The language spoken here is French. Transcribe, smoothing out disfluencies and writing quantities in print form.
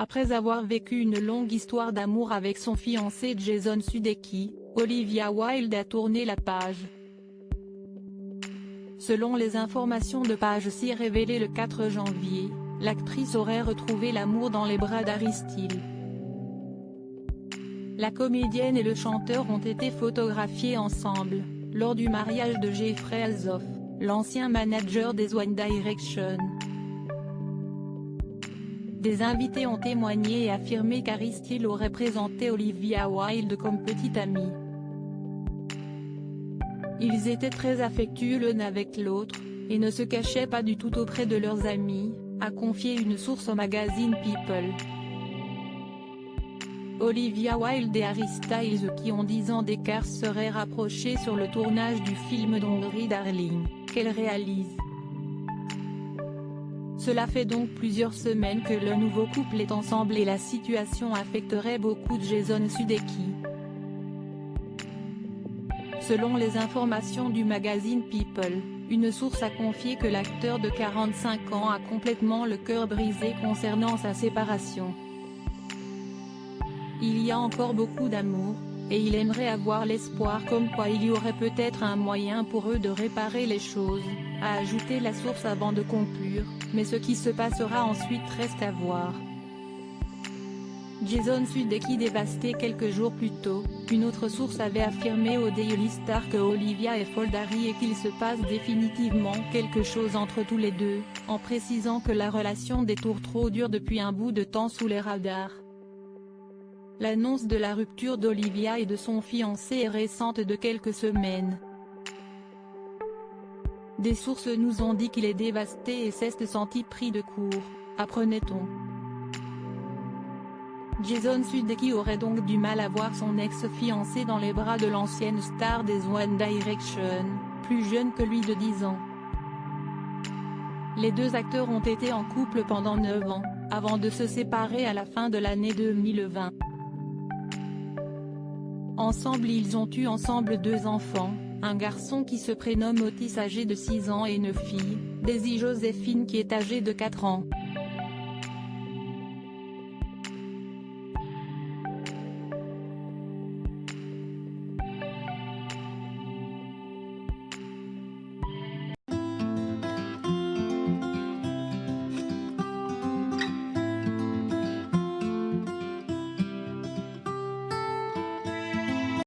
Après avoir vécu une longue histoire d'amour avec son fiancé Jason Sudeikis, Olivia Wilde a tourné la page. Selon les informations de Page 6 révélées le 4 janvier, l'actrice aurait retrouvé l'amour dans les bras d'Harry Styles. La comédienne et le chanteur ont été photographiés ensemble, lors du mariage de Jeffrey Alzoff, l'ancien manager des One Direction. Des invités ont témoigné et affirmé qu'Harry Styles aurait présenté Olivia Wilde comme petite amie. Ils étaient très affectueux l'un avec l'autre, et ne se cachaient pas du tout auprès de leurs amis, a confié une source au magazine People. Olivia Wilde et Harry Styles, qui ont 10 ans d'écart, seraient rapprochés sur le tournage du film Don't Worry Darling, qu'elle réalise. Cela fait donc plusieurs semaines que le nouveau couple est ensemble et la situation affecterait beaucoup de Jason Sudeikis. Selon les informations du magazine People, une source a confié que l'acteur de 45 ans a complètement le cœur brisé concernant sa séparation. Il y a encore beaucoup d'amour, et il aimerait avoir l'espoir comme quoi il y aurait peut-être un moyen pour eux de réparer les choses, a ajouté la source avant de conclure, mais ce qui se passera ensuite reste à voir. Jason Sudeikis dévasté quelques jours plus tôt, une autre source avait affirmé au Daily Star que Olivia est folle d'Harry et qu'il se passe définitivement quelque chose entre tous les deux, en précisant que la relation des Tourtereaux dure depuis un bout de temps sous les radars. L'annonce de la rupture d'Olivia et de son fiancé est récente de quelques semaines. Des sources nous ont dit qu'il est dévasté et s'est senti pris de court, apprenait-on. Jason Sudeikis aurait donc du mal à voir son ex-fiancé dans les bras de l'ancienne star des One Direction, plus jeune que lui de 10 ans. Les deux acteurs ont été en couple pendant 9 ans, avant de se séparer à la fin de l'année 2020. Ensemble ils ont eu ensemble 2 enfants, un garçon qui se prénomme Otis âgé de 6 ans et une fille, Daisy Joséphine qui est âgée de 4 ans.